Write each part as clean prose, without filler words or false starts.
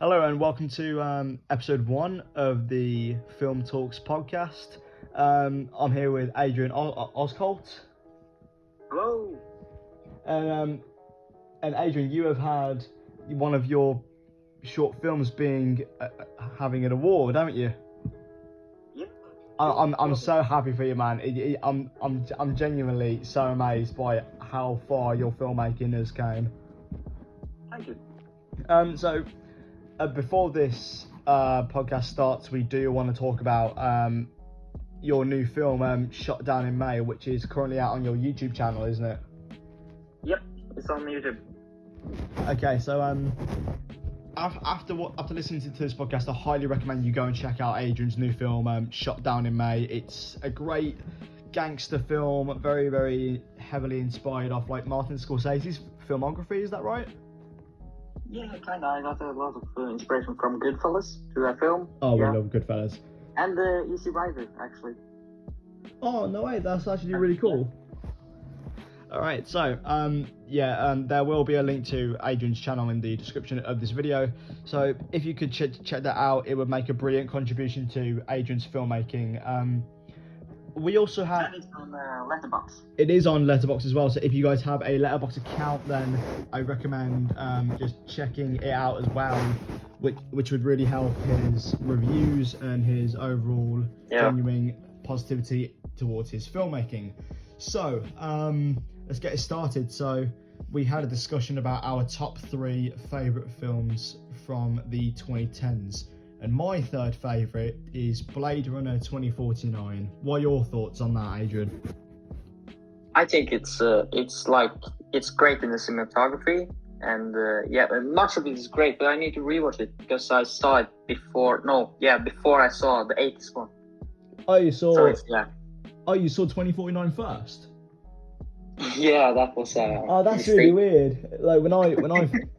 Hello and welcome to episode 1 of the Film Talks podcast. I'm here with Adrian Oscolt. Hello. And Adrian, you have had one of your short films being having an award, haven't you? Yep. I'm so happy for you, man. I'm genuinely so amazed by how far your filmmaking has came. Thank you. Before this podcast starts, we do want to talk about your new film, Shot Down in May, which is currently out on your YouTube channel, isn't it? Yep, it's on YouTube. Okay, so after listening to this podcast, I highly recommend you go and check out Adrian's new film, Shot Down in May. It's a great gangster film, very, very heavily inspired off like Martin Scorsese's filmography. Is that right? Yeah, kinda. I got a lot of inspiration from Goodfellas to that film. Oh, yeah. We love Goodfellas. And Easy Rider, actually. Oh, no way, that's actually really cool. Alright, so, there will be a link to Adrian's channel in the description of this video. So, if you could check that out, it would make a brilliant contribution to Adrian's filmmaking. We also have... And it's on Letterboxd. It is on Letterboxd as well, so if you guys have a Letterboxd account, then I recommend just checking it out as well, which would really help his reviews and his overall genuine positivity towards his filmmaking. So, let's get it started. So, we had a discussion about our top 3 favourite films from the 2010s. And my third favourite is Blade Runner 2049. What are your thoughts on that, Adrian? I think it's great in the cinematography, and much of it is great. But I need to rewatch it because I saw it before I saw the 80s one. Oh, you saw? So you saw 2049 first? Yeah, that was. Oh, that's mistake. really weird. Like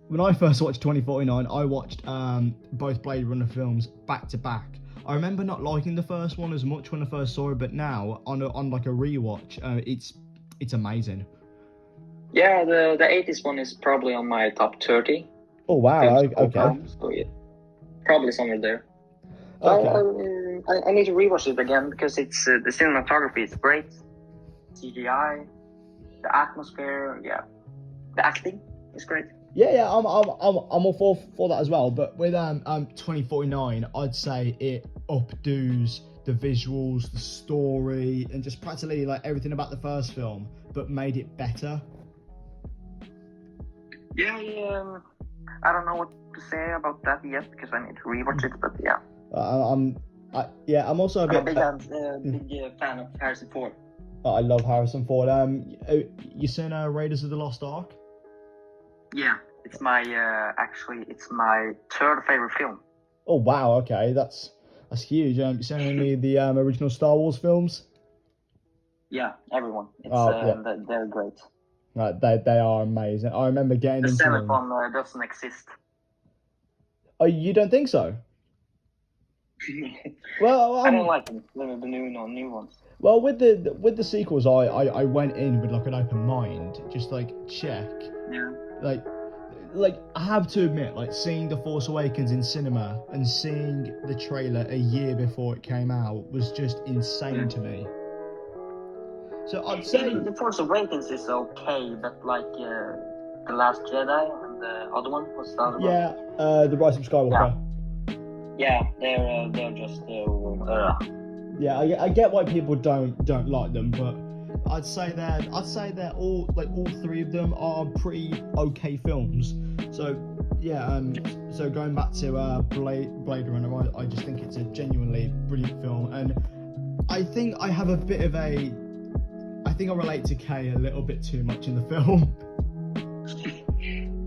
when I first watched 2049, I watched both Blade Runner films back to back. I remember not liking the first one as much when I first saw it, but now on like a rewatch, it's amazing. Yeah, the 80s one is probably on my top 30. Oh wow! Okay. So yeah, probably somewhere there. Okay. I need to rewatch it again because it's the cinematography is great, CGI, the atmosphere, the acting is great. Yeah, I'm all for that as well. But with 2049, I'd say it updos the visuals, the story, and just practically like everything about the first film, but made it better. Yeah, I don't know what to say about that yet because I need to rewatch it. But yeah, I'm also a bit. I'm a big fan of Harrison Ford. I love Harrison Ford. You seen Raiders of the Lost Ark? Yeah, it's my third favorite film. Oh wow! Okay, that's huge. You seen any of the original Star Wars films? Yeah, everyone. They're great. They are amazing. I remember getting the into them. The seventh one doesn't exist. Oh, you don't think so? Well, I don't like them. The new ones. Well, with the sequels, I went in with like an open mind, just like check. Yeah. Like I have to admit, like seeing The Force Awakens in cinema and seeing the trailer a year before it came out was just insane to me. So I'd say The Force Awakens is okay, but like The Last Jedi and the other one, what's the other one? The Rise of Skywalker. Yeah, they're just. Yeah, I get why people don't like them, but I'd say they're all all 3 of them are pretty okay films. So yeah, so going back to Blade Runner, I just think it's a genuinely brilliant film, and I think I have a bit of I relate to Kay a little bit too much in the film.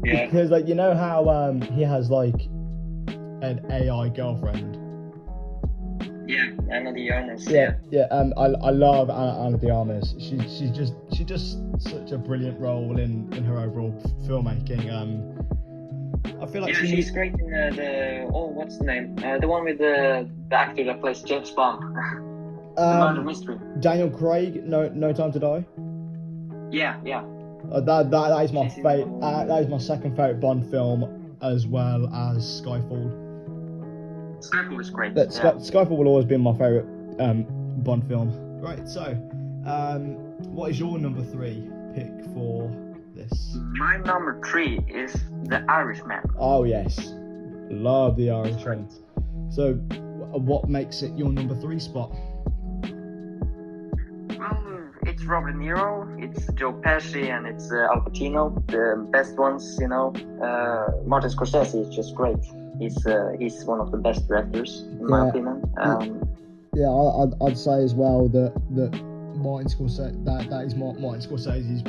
Yeah. Because like you know how he has like an AI girlfriend. Yeah, Ana de Armas. Yeah. I love Ana de Armas. She does such a brilliant role in her overall filmmaking. I feel like she's great in what's the name? The one with the actor that plays James Bond. The Murder Mystery. Daniel Craig. No Time to Die. Yeah. That is my favorite. That is my second favorite Bond film as well as Skyfall. Skyfall is great. But Skyfall will always be my favourite Bond film. Right, so what is your number 3 pick for this? My number 3 is The Irishman. Oh yes, love The Irishman. So what makes it your number 3 spot? Well, it's Robert De Niro, it's Joe Pesci, and it's Al Pacino, the best ones, you know. Martin Scorsese is just great. He's one of the best directors, in my opinion. I'd say as well that Martin Scorsese, that is Martin Scorsese's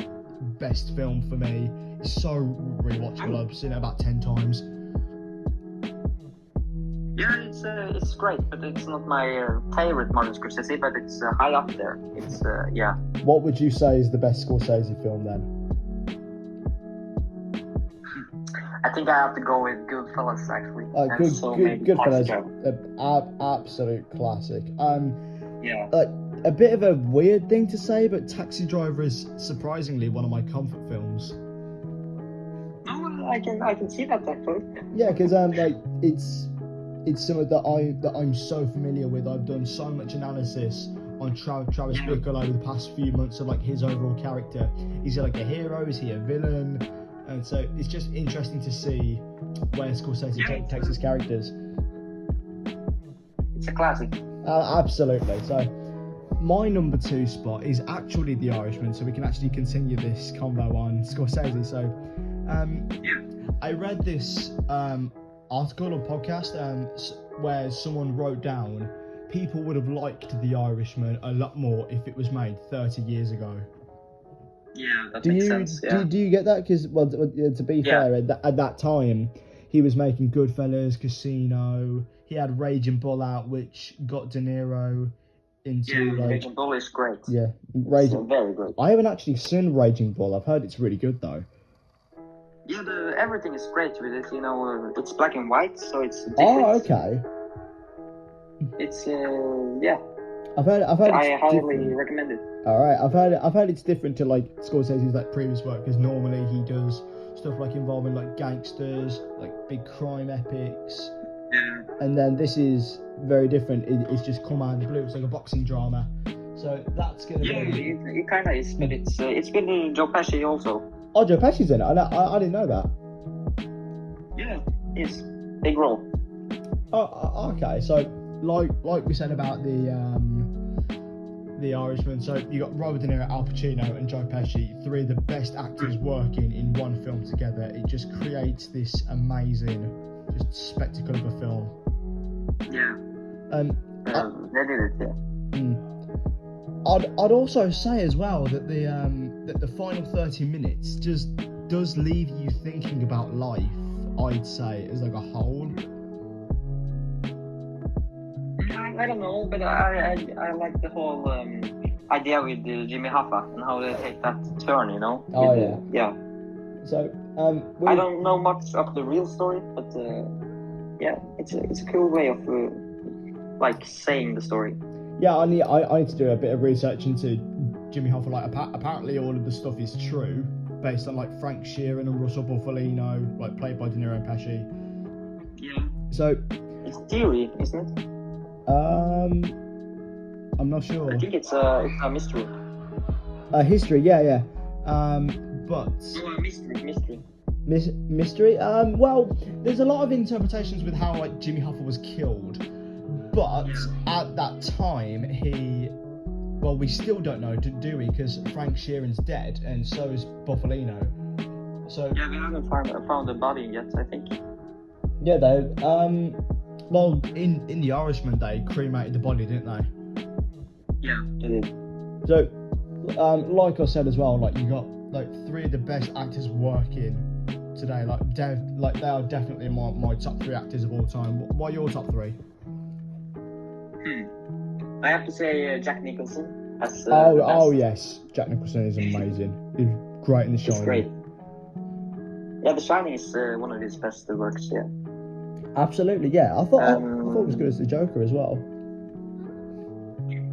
best film for me. It's so rewatchable. I've seen it about 10 times. Yeah, it's great, but it's not my favorite Martin Scorsese, but it's high up there. It's yeah. What would you say is the best Scorsese film then? I think I have to go with Goodfellas, actually. Goodfellas, absolute classic. Yeah. A bit of a weird thing to say, but Taxi Driver is surprisingly one of my comfort films. No, I can see that actually. Yeah, because it's something that I'm so familiar with. I've done so much analysis on Travis Bickle over the past few months of like his overall character. Is he like a hero? Is he a villain? And so it's just interesting to see where Scorsese takes his characters. It's a classic. Absolutely. So my number 2 spot is actually The Irishman, so we can actually continue this convo on Scorsese. So I read this article or podcast where someone wrote down people would have liked The Irishman a lot more if it was made 30 years ago. Yeah, that makes sense. Yeah. Do you get that? Because, well, to be fair, at that time, he was making Goodfellas, Casino. He had Raging Bull out, which got De Niro into Raging Bull is great. Yeah, It's very good. I haven't actually seen Raging Bull. I've heard it's really good though. Yeah, everything is great with it. You know, it's black and white, so it's different. Oh, okay. It's yeah. I've heard. I highly recommend it. All right, I've heard it's different to like Scorsese's like previous work, because normally he does stuff like involving like gangsters, like big crime epics. Yeah. And then this is very different. It's just come out of the blue. It's like a boxing drama. So that's gonna be. It kind of is, but it's with Joe Pesci also. Oh, Joe Pesci's in it. I didn't know that. Yeah, it's big role. Oh, okay. So like we said about the Irishman, so you got Robert De Niro, Al Pacino, and Joe Pesci, 3 of the best actors working in one film together. It just creates this amazing, just spectacle of a film. Yeah. They did it. Yeah. I'd also say as well that the final 30 minutes just does leave you thinking about life. I'd say as like a whole. I don't know, but I like the whole idea with Jimmy Hoffa and how they take that turn, you know. Yeah. So I don't know much of the real story, but yeah, it's a cool way of like saying the story. Yeah, I need to do a bit of research into Jimmy Hoffa. Like apparently all of the stuff is true, based on like Frank Sheeran and Russell Bufalino, like played by De Niro and Pesci. Yeah. So it's theory, isn't it? I'm not sure. I think it's a mystery. History, yeah. But mystery. Mystery. Well, there's a lot of interpretations with how like Jimmy Hoffa was killed, but at that time we still don't know, do we? Because Frank Sheeran's dead, and so is Bufalino. So yeah, we haven't found the body yet, I think. Yeah, they well, in The Irishman, they cremated the body, didn't they? Yeah, they did. So, like I said as well, like you got like 3 of the best actors working today. Like they are definitely my top 3 actors of all time. What are your top 3? I have to say Jack Nicholson. As, yes, Jack Nicholson is amazing. He's great in The Shining. It's great. Yeah, The Shining is one of his best works. Yeah. Absolutely, yeah. I thought it was as good as the Joker as well.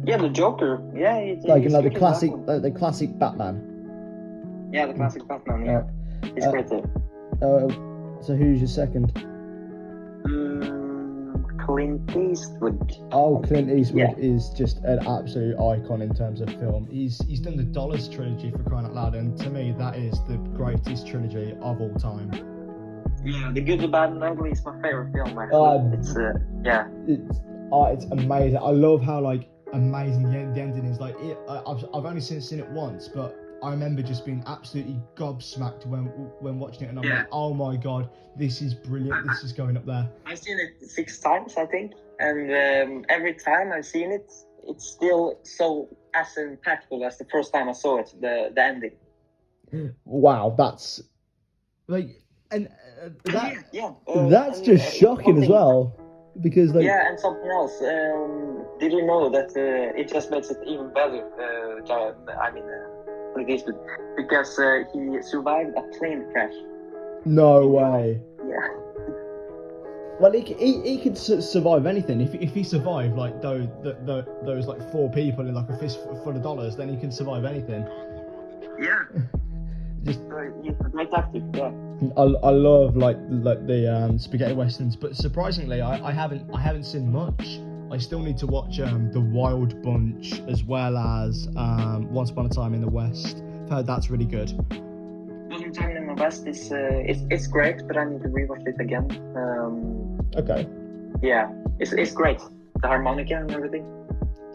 Yeah, the Joker. Yeah, the classic Batman. Yeah, the classic Batman. Yeah, it's great there. So who's your second? Clint Eastwood. Oh, Clint Eastwood Yeah. is just an absolute icon in terms of film. He's done the Dollars trilogy, for crying out loud, and to me that is the greatest trilogy of all time. Yeah, The Good, the Bad, and Ugly is my favorite film. Actually, it's It's amazing. I love how like amazing the ending is. Like I've only seen it once, but I remember just being absolutely gobsmacked when watching it, and I'm like, oh my god, this is brilliant. This is going up there. I've seen it 6 times, I think, and every time I've seen it, it's still so as impactful as the first time I saw it. The ending. Wow, that's like, and that that's and, just shocking as something- well, because like Yeah, and something else. Did you know that it just makes it even better? Clint Eastwood, because he survived a plane crash. no way. Yeah. Well, he could survive anything. If he survived like those like 4 people in like a fist full of dollars, then he can survive anything. Yeah. Just He's a great actor. Yeah. I love like the spaghetti westerns, but surprisingly, I haven't seen much. I still need to watch The Wild Bunch as well as Once Upon a Time in the West. I've heard that's really good. Once Upon a Time in the West is it's great, but I need to rewatch it again. Okay. Yeah, it's great. The harmonica and everything.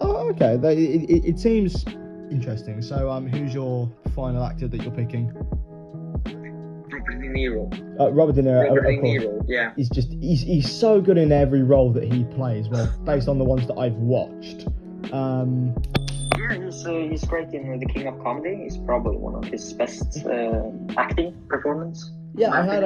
Oh, okay. It seems interesting. So who's your final actor that you're picking? Robert De Niro. Robert De Niro. Robert De of course. Niro. Yeah. He's so good in every role that he plays. Well, based on the ones that I've watched. Yeah, he's great in The King of Comedy. He's probably one of his best acting performance. Yeah, I've heard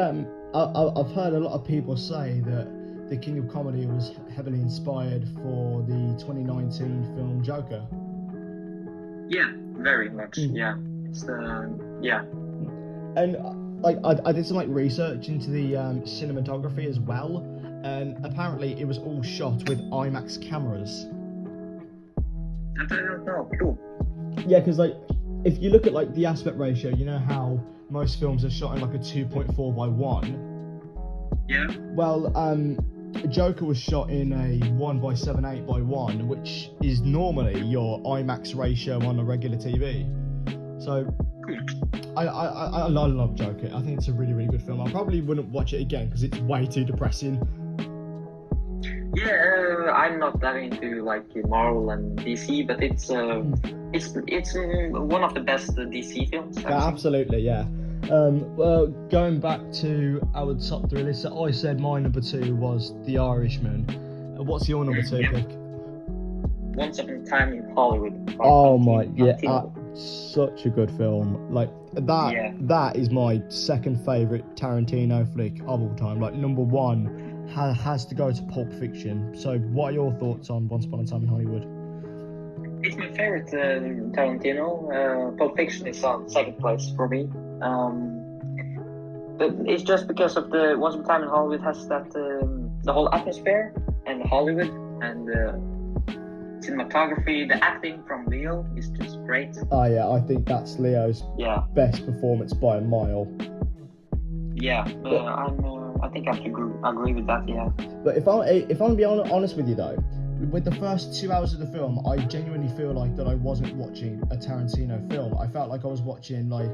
a lot of people say that The King of Comedy was heavily inspired for the 2019 film Joker. Yeah, very much. Yeah, it's yeah. And like I did some like research into the cinematography as well, and apparently it was all shot with IMAX cameras. I don't know. Cool. Yeah, because like if you look at like the aspect ratio, you know how most films are shot in like a 2.4 by 1. Yeah. Well, Joker was shot in a 1 by 7/8 by 1, which is normally your IMAX ratio on a regular TV. So I love Joker. I think it's a really, really good film. I probably wouldn't watch it again because it's way too depressing. Yeah, I'm not that into like Marvel and DC, but it's one of the best DC films. Yeah, absolutely, yeah. Well, going back to our top 3 list, so I said my number 2 was The Irishman. What's your number 2 pick? Once Upon a Time in Hollywood. Oh my, yeah, such a good film. Like that. Yeah. That is my second favorite Tarantino flick of all time. Like number 1 has to go to Pulp Fiction. So, what are your thoughts on Once Upon a Time in Hollywood? It's my favorite Tarantino. Pulp Fiction is on second place for me. But it's just because of the Once Upon a Time in Hollywood has that the whole atmosphere and Hollywood and cinematography, the acting from Leo is just great. Oh yeah, I think that's Leo's best performance by a mile. Yeah, I think I have to agree with that. Yeah. But if I'm being honest with you though, with the first 2 hours of the film, I genuinely feel like that I wasn't watching a Tarantino film. I felt like I was watching like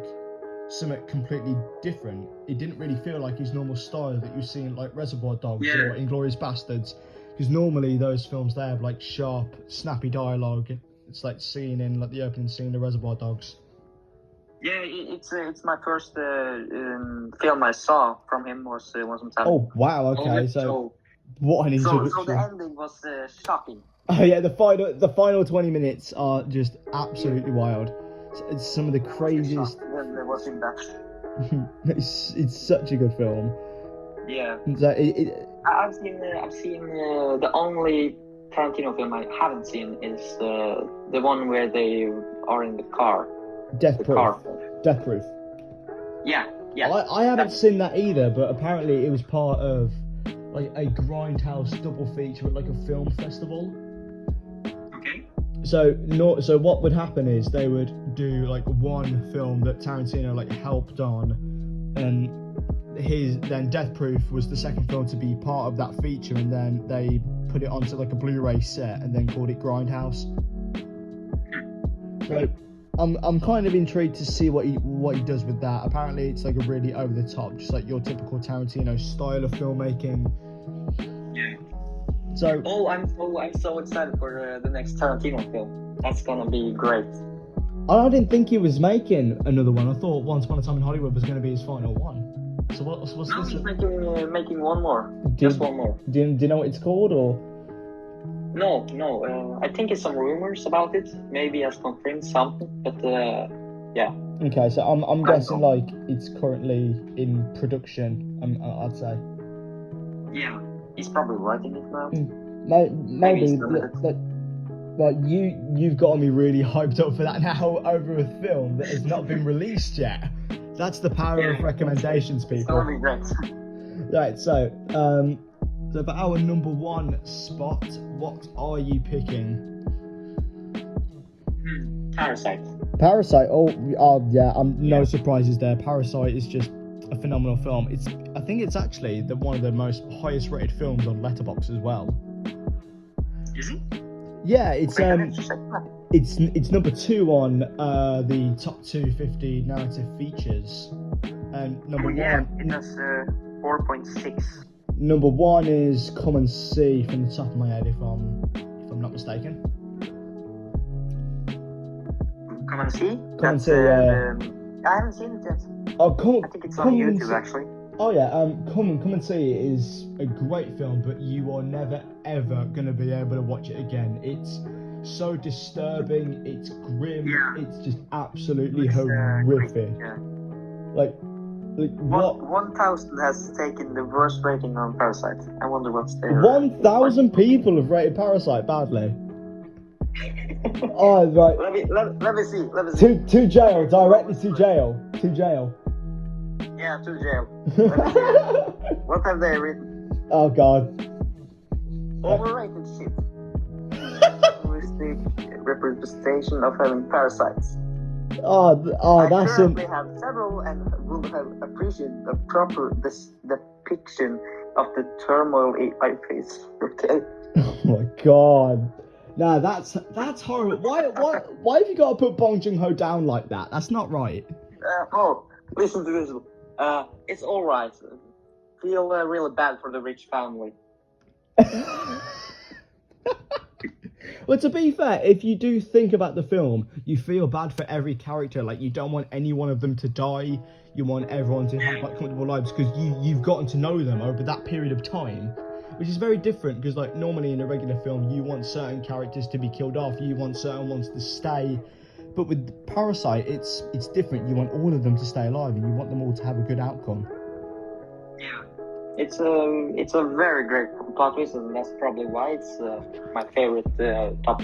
something completely different. It didn't really feel like his normal style that you see in like Reservoir Dogs or Inglourious Bastards, because normally those films they have like sharp, snappy dialogue. It's like seen in like the opening scene of Reservoir Dogs. Yeah, it's my first film I saw from him was Once Upon a Time. Oh wow, okay, so what an introduction. So the ending was shocking. Oh yeah, the final 20 minutes are just absolutely wild. It's some of the craziest. When there was in that. it's such a good film. Yeah. So I've seen the only Tarantino film I haven't seen is the one where they are in the car. Death Proof. Yeah. I haven't seen that either, but apparently it was part of like a Grindhouse double feature at like a film festival. Okay. So what would happen is they would do like one film that Tarantino like helped on, and then Death Proof was the second film to be part of that feature, and then they put it onto like a Blu-ray set and then called it Grindhouse. So I'm kind of intrigued to see what he does with that. Apparently it's like a really over the top, just like your typical Tarantino style of filmmaking. Yeah. So I'm so excited for the next Tarantino film. That's gonna be great. I didn't think he was making another one. I thought Once Upon a Time in Hollywood was going to be his final one. So what's Now this? he's making one more. Just one more. Do you know what it's called, or? No. I think it's some rumors about it. Maybe has confirmed something, but yeah. Okay, so I'm guessing like it's currently in production. I'd say. Yeah, he's probably writing it now. Maybe like you've got me really hyped up for that now over a film that has not been released yet. That's the power of recommendations, people. It's gonna be great. Right, so for our number one spot, what are you picking? Parasite. Parasite. Oh yeah. No surprises there. Parasite is just a phenomenal film. I think it's actually one of the most highest rated films on Letterboxd as well. Is it? Yeah, it's number 2 on the top 250 narrative features, and number one. It has 4.6. Number 1 is Come and See, from the top of my head, if I'm not mistaken. Come and See. Come and See. Yeah. I haven't seen it yet. Oh, I think it's on YouTube actually. Oh yeah, Come and See is a great film, but you are never ever gonna be able to watch it again. It's so disturbing, it's grim, it's just absolutely horrific. Like what? 1,000 has taken the worst rating on Parasite. I wonder what's there. 1,000 people have rated Parasite badly. Oh right. Let me see. To jail, directly to jail. To jail. Yeah, to jail. What have they written? Oh god. Overrated shit. Realistic representation of having parasites. I that's currently have several and would have appreciated the proper depiction of the turmoil I face. Okay. Oh my god. Nah, that's horrible. Why have you got to put Bong Joon-ho down like that? That's not right. Listen to this. It's all right. Feel really bad for the rich family. Well, to be fair, if you do think about the film, you feel bad for every character. Like, you don't want any one of them to die. You want everyone to have like comfortable lives, because you've gotten to know them over that period of time, which is very different. Because like normally in a regular film, you want certain characters to be killed off, you want certain ones to stay. But with Parasite, it's different. You want all of them to stay alive, and you want them all to have a good outcome. Yeah, it's a very great plot twist, and that's probably why it's my favorite top.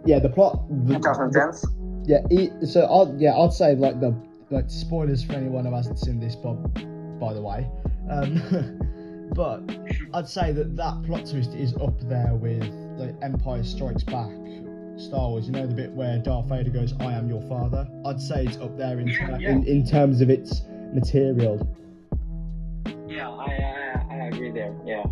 Yeah, the plot. 2010s. Yeah, so I'd say like spoilers for anyone who hasn't seen this, by the way. But I'd say that plot twist is up there with like Empire Strikes Back, Star Wars. You know the bit where Darth Vader goes, "I am your father." I'd say it's up there in terms of its material. Yeah, I agree there. Yeah.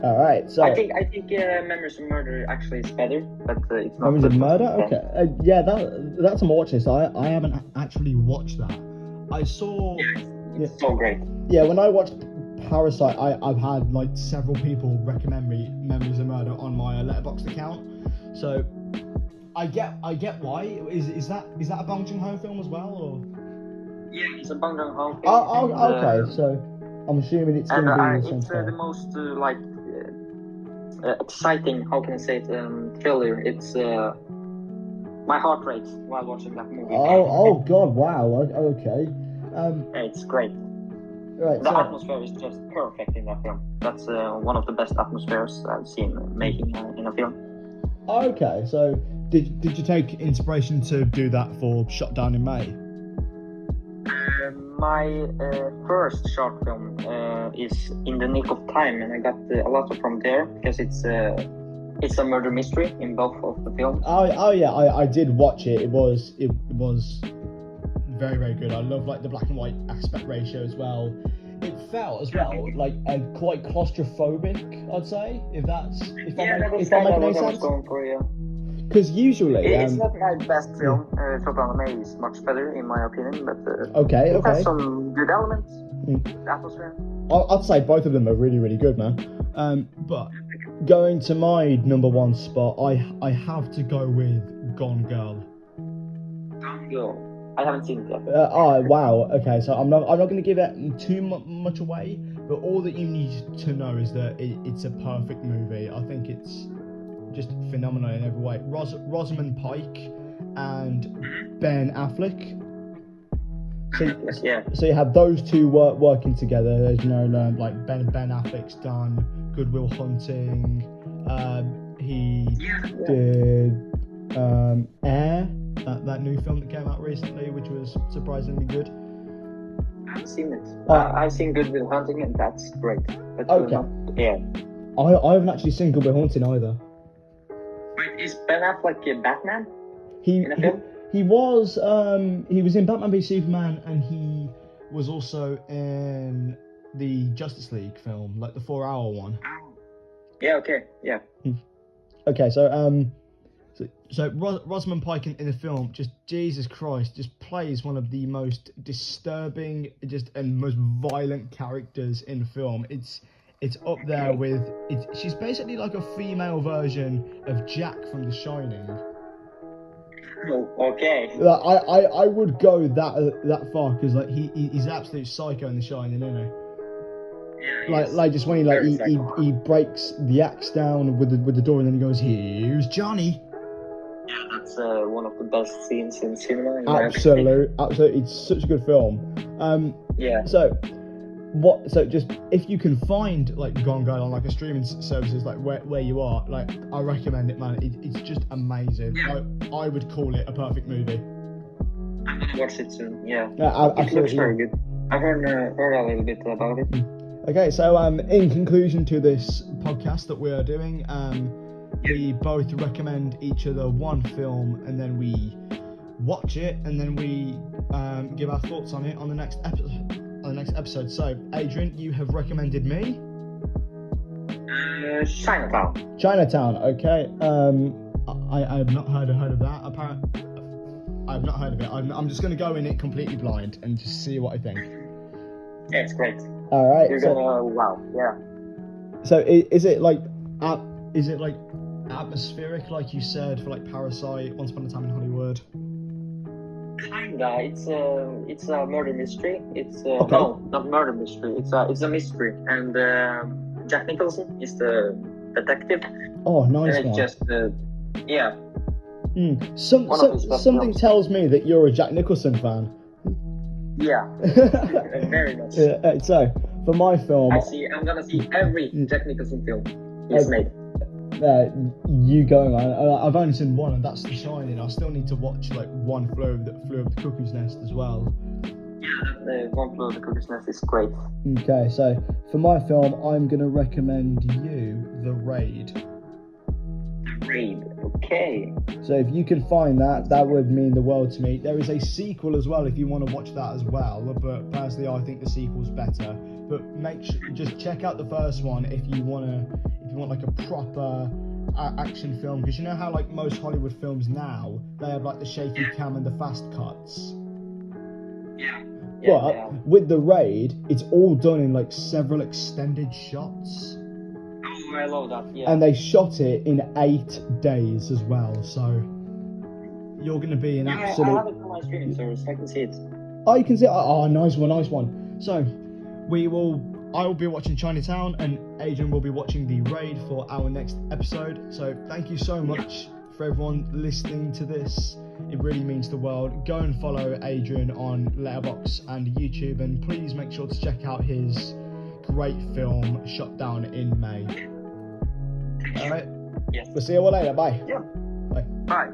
All right, so I think Memories of Murder actually is better, but it's not. Memories of Murder, okay. Yeah, that's on my watch list. I haven't actually watched that. I saw. Yeah, it's so great. Yeah, when I watched Parasite, I've had like several people recommend me Memories of Murder on my Letterboxd account. So I get why. Is that a Bong Joon-ho film as well, or? Yeah, it's a Bong Joon-ho film. Okay, so I'm assuming it's going to be it's the most exciting. How can I say it? Thriller. It's my heart rate while watching that movie. Oh God! Wow. Okay. It's great. Right. The atmosphere is just perfect in that film. That's one of the best atmospheres I've seen making in a film. Okay, so did you take inspiration to do that for Shot Down in May? My first short film is In the Nick of Time, and I got a lot from there because it's a murder mystery in both of the films. Oh yeah, I did watch it. It was very, very good. I love like the black and white aspect ratio as well. it felt as well like quite claustrophobic. I'd say if that makes any sense. Going for, yeah. Because usually It's not my best film. Top Anime is much better in my opinion, but okay. it has some good elements. Atmosphere. I'd say both of them are really, really good, man. But going to my number one spot, I have to go with Gone Girl. Gone Girl. I haven't seen it yet. Oh wow. Okay, so I'm not going to give it too much away, but all that you need to know is that it's a perfect movie. I think it's just phenomenal in every way. Rosamund Pike and Ben Affleck. So you have those two working together. There's like Ben Affleck's done Good Will Hunting. He did Air, that new film that came out recently, which was surprisingly good. I haven't seen it. I've seen Good Will Hunting, and that's great. But okay. I haven't actually seen Good Will Hunting either. Wait, is Ben Affleck Batman? In a film? He was in Batman v Superman, and he was also in the Justice League film, like the 4-hour one. Yeah. Okay. Yeah. Okay. So Rosamund Pike in the film, just Jesus Christ, just plays one of the most disturbing, and most violent characters in the film. It's up there with she's basically like a female version of Jack from The Shining. Oh, okay. I would go that far, because like he's absolute psycho in The Shining, isn't he? Yeah, like just when he breaks the axe down with the door, and then he goes, "Here's Johnny." Yeah, that's one of the best scenes in cinema. Absolutely, it's such a good film. Yeah. So just if you can find like Gone Girl on like a streaming services, like where you are, like I recommend it, man. It's just amazing. Yeah. I would call it a perfect movie. I'm gonna watch it soon. Yeah. Absolutely. It looks very good. I heard a little bit about it. Okay, so in conclusion to this podcast that we are doing, we both recommend each other one film, and then we watch it, and then we give our thoughts on it on the next episode. So, Adrian, you have recommended me Chinatown. Okay. I have not heard of that. Apparently, I've not heard of it. I'm just going to go in it completely blind and just see what I think. Yeah, it's great. All right. You're gonna wow. Yeah. So is it like atmospheric, like you said, for like Parasite, Once Upon a Time in Hollywood? Kinda. It's a murder mystery. It's okay. No, not murder mystery. It's a mystery, and Jack Nicholson is the detective. Oh, nice and it's one. Just yeah. Something tells me that you're a Jack Nicholson fan. Yeah, very much. So for my film, I'm gonna see every Jack Nicholson film he's made. You go, man. I've only seen one, and that's The Shining. I still need to watch like One Flew Over the Cuckoo's Nest as well. Yeah, the One Flew Over the Cuckoo's Nest is great. Okay, so for my film, I'm gonna recommend you The Raid. Okay. So if you can find that would mean the world to me. There is a sequel as well if you want to watch that as well, but personally I think the sequel's better. But just check out the first one if you want like a proper action film, because you know how like most Hollywood films now, they have like the shaky cam and the fast cuts. Yeah. But with The Raid, it's all done in like several extended shots. Oh, I love that. Yeah. And they shot it in 8 days as well, so you're going to be an absolute. I have it on my streaming service. I can see it. Oh, you can see it. Oh, nice one. So I will be watching Chinatown, and Adrian will be watching The Raid for our next episode. So thank you so much for everyone listening to this. It really means the world. Go and follow Adrian on Letterboxd and YouTube, and please make sure to check out his great film Shut Down in May. All right. Yes. We'll see you all later. Bye. Yeah. Bye. Bye.